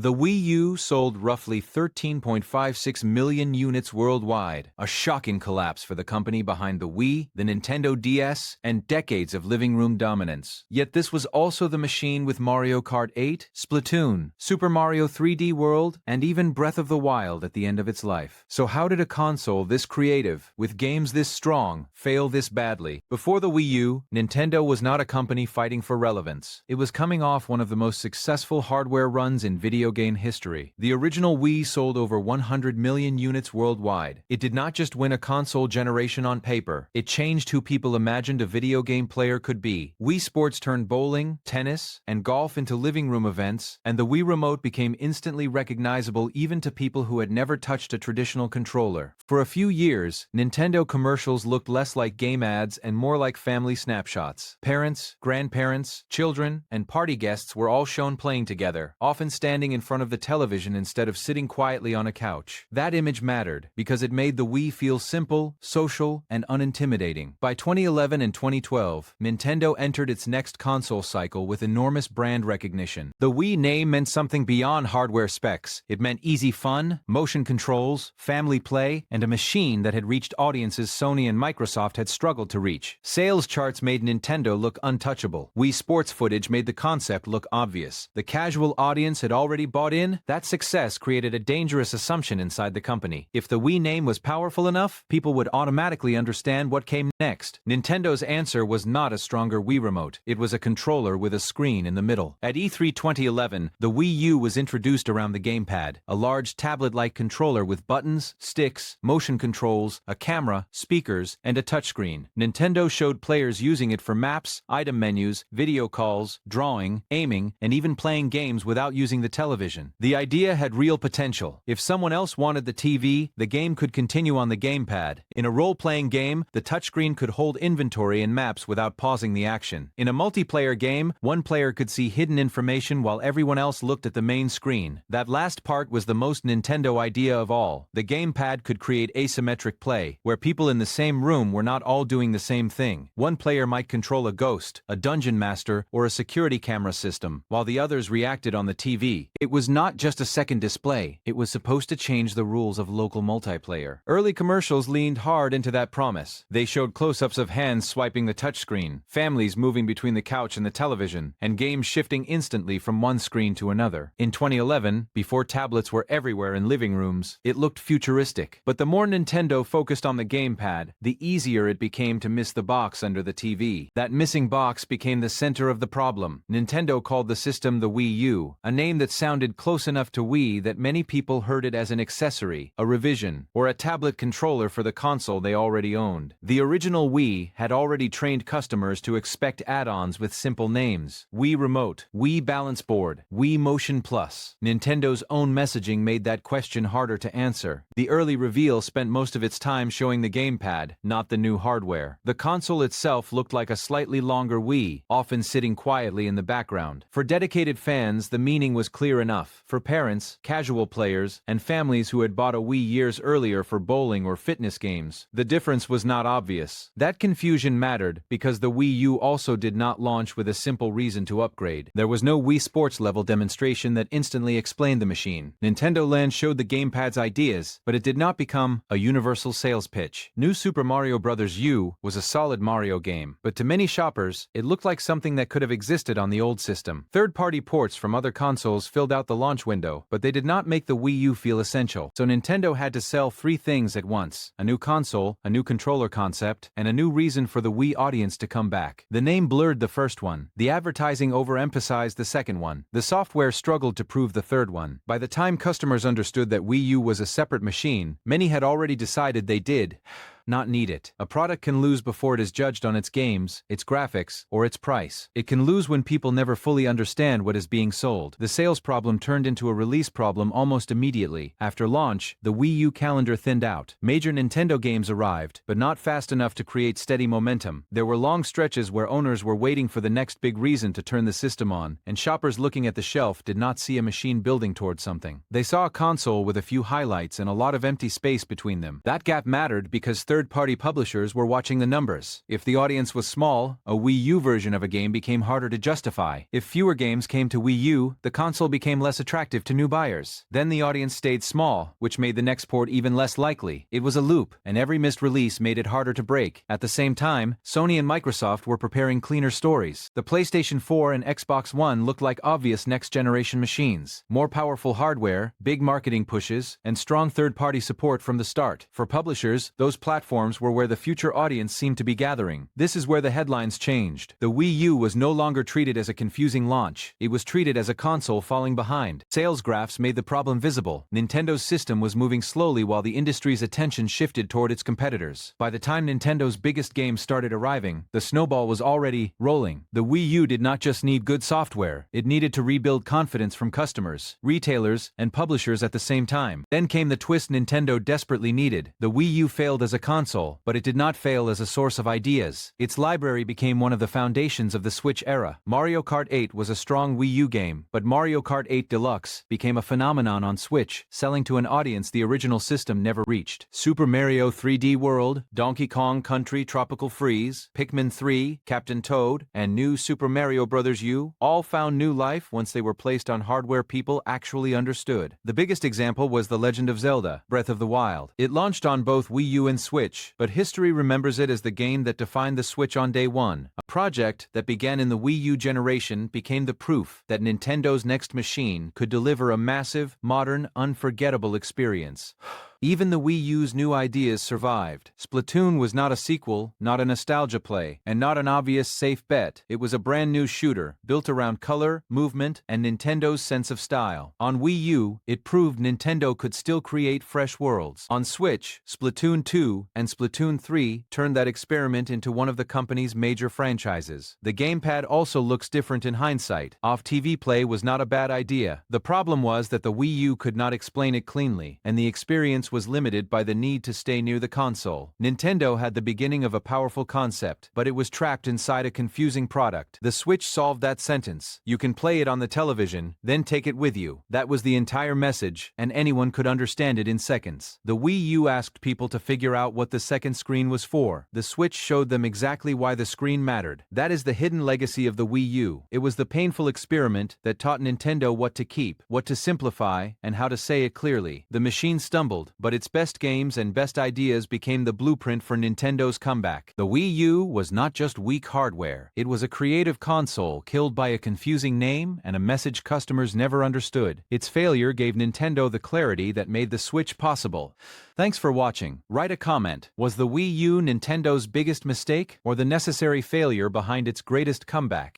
The Wii U sold roughly 13.56 million units worldwide, a shocking collapse for the company behind the Wii, the Nintendo DS, and decades of living room dominance. Yet this was also the machine with Mario Kart 8, Splatoon, Super Mario 3D World, and even Breath of the Wild at the end of its life. So how did a console this creative, with games this strong, fail this badly? Before the Wii U, Nintendo was not a company fighting for relevance. It was coming off one of the most successful hardware runs in video game history. The original Wii sold over 100 million units worldwide. It did not just win a console generation on paper, it changed who people imagined a video game player could be. Wii Sports turned bowling, tennis, and golf into living room events, and the Wii Remote became instantly recognizable even to people who had never touched a traditional controller. For a few years, Nintendo commercials looked less like game ads and more like family snapshots. Parents, grandparents, children, and party guests were all shown playing together, often standing in front of the television instead of sitting quietly on a couch. That image mattered because it made the Wii feel simple, social, and unintimidating. By 2011 and 2012, Nintendo entered its next console cycle with enormous brand recognition. The Wii name meant something beyond hardware specs. It meant easy fun, motion controls, family play, and a machine that had reached audiences Sony and Microsoft had struggled to reach. Sales charts made Nintendo look untouchable. Wii Sports footage made the concept look obvious. The casual audience had already bought in. That success created a dangerous assumption inside the company. If the Wii name was powerful enough, people would automatically understand what came next. Nintendo's answer was not a stronger Wii Remote. It was a controller with a screen in the middle. At E3 2011, the Wii U was introduced around the gamepad, a large tablet-like controller with buttons, sticks, motion controls, a camera, speakers, and a touchscreen. Nintendo showed players using it for maps, item menus, video calls, drawing, aiming, and even playing games without using the television. The idea had real potential. If someone else wanted the TV, the game could continue on the gamepad. In a role-playing game, the touchscreen could hold inventory and maps without pausing the action. In a multiplayer game, one player could see hidden information while everyone else looked at the main screen. That last part was the most Nintendo idea of all. The gamepad could create asymmetric play, where people in the same room were not all doing the same thing. One player might control a ghost, a dungeon master, or a security camera system, while the others reacted on the TV. It was not just a second display. It was supposed to change the rules of local multiplayer. Early commercials leaned hard into that promise. They showed close-ups of hands swiping the touchscreen, families moving between the couch and the television, and games shifting instantly from one screen to another. In 2011, before tablets were everywhere in living rooms, it looked futuristic. But the more Nintendo focused on the gamepad, the easier it became to miss the box under the TV. That missing box became the center of the problem. Nintendo called the system the Wii U, a name that sounded close enough to Wii that many people heard it as an accessory, a revision, or a tablet controller for the console they already owned. The original Wii had already trained customers to expect add-ons with simple names: Wii Remote, Wii Balance Board, Wii Motion Plus. Nintendo's own messaging made that question harder to answer. The early reveal spent most of its time showing the gamepad, not the new hardware. The console itself looked like a slightly longer Wii, often sitting quietly in the background. For dedicated fans, the meaning was clear enough. For parents, casual players, and families who had bought a Wii years earlier for bowling or fitness games, the difference was not obvious. That confusion mattered because the Wii U also did not launch with a simple reason to upgrade. There was no Wii Sports level demonstration that instantly explained the machine. Nintendo Land showed the gamepad's ideas, but it did not become a universal sales pitch. New Super Mario Bros. U was a solid Mario game, but to many shoppers, it looked like something that could have existed on the old system. Third-party ports from other consoles filled out the launch window, but they did not make the Wii U feel essential. So Nintendo had to sell three things at once: a new console, a new controller concept, and a new reason for the Wii audience to come back. The name blurred the first one. The advertising overemphasized the second one. The software struggled to prove the third one. By the time customers understood that Wii U was a separate machine, many had already decided they did not need it. A product can lose before it is judged on its games, its graphics, or its price. It can lose when people never fully understand what is being sold. The sales problem turned into a release problem almost immediately. After launch, the Wii U calendar thinned out. Major Nintendo games arrived, but not fast enough to create steady momentum. There were long stretches where owners were waiting for the next big reason to turn the system on, and shoppers looking at the shelf did not see a machine building towards something. They saw a console with a few highlights and a lot of empty space between them. That gap mattered because third-party publishers were watching the numbers. If the audience was small, a Wii U version of a game became harder to justify. If fewer games came to Wii U, the console became less attractive to new buyers. Then the audience stayed small, which made the next port even less likely. It was a loop, and every missed release made it harder to break. At the same time, Sony and Microsoft were preparing cleaner stories. The PlayStation 4 and Xbox One looked like obvious next-generation machines. More powerful hardware, big marketing pushes, and strong third-party support from the start. For publishers, those platforms were where the future audience seemed to be gathering. This is where the headlines changed. The Wii U was no longer treated as a confusing launch. It was treated as a console falling behind. Sales graphs made the problem visible. Nintendo's system was moving slowly while the industry's attention shifted toward its competitors. By the time Nintendo's biggest games started arriving, the snowball was already rolling. The Wii U did not just need good software, it needed to rebuild confidence from customers, retailers, and publishers at the same time. Then came the twist Nintendo desperately needed. The Wii U failed as a console, but it did not fail as a source of ideas. Its library became one of the foundations of the Switch era. Mario Kart 8 was a strong Wii U game, but Mario Kart 8 Deluxe became a phenomenon on Switch, selling to an audience the original system never reached. Super Mario 3D World, Donkey Kong Country Tropical Freeze, Pikmin 3, Captain Toad, and new Super Mario Bros. U all found new life once they were placed on hardware people actually understood. The biggest example was The Legend of Zelda, Breath of the Wild. It launched on both Wii U and Switch, but history remembers it as the game that defined the Switch on day one. A project that began in the Wii U generation became the proof that Nintendo's next machine could deliver a massive, modern, unforgettable experience. Even the Wii U's new ideas survived. Splatoon was not a sequel, not a nostalgia play, and not an obvious safe bet. It was a brand new shooter, built around color, movement, and Nintendo's sense of style. On Wii U, it proved Nintendo could still create fresh worlds. On Switch, Splatoon 2 and Splatoon 3 turned that experiment into one of the company's major franchises. The gamepad also looks different in hindsight. Off-TV play was not a bad idea. The problem was that the Wii U could not explain it cleanly, and the experience was limited by the need to stay near the console. Nintendo had the beginning of a powerful concept, but it was trapped inside a confusing product. The Switch solved that sentence. You can play it on the television, then take it with you. That was the entire message, and anyone could understand it in seconds. The Wii U asked people to figure out what the second screen was for. The Switch showed them exactly why the screen mattered. That is the hidden legacy of the Wii U. It was the painful experiment that taught Nintendo what to keep, what to simplify, and how to say it clearly. The machine stumbled, but its best games and best ideas became the blueprint for Nintendo's comeback. The Wii U was not just weak hardware. It was a creative console killed by a confusing name and a message customers never understood. Its failure gave Nintendo the clarity that made the Switch possible. Thanks for watching. Write a comment. Was the Wii U Nintendo's biggest mistake, or the necessary failure behind its greatest comeback?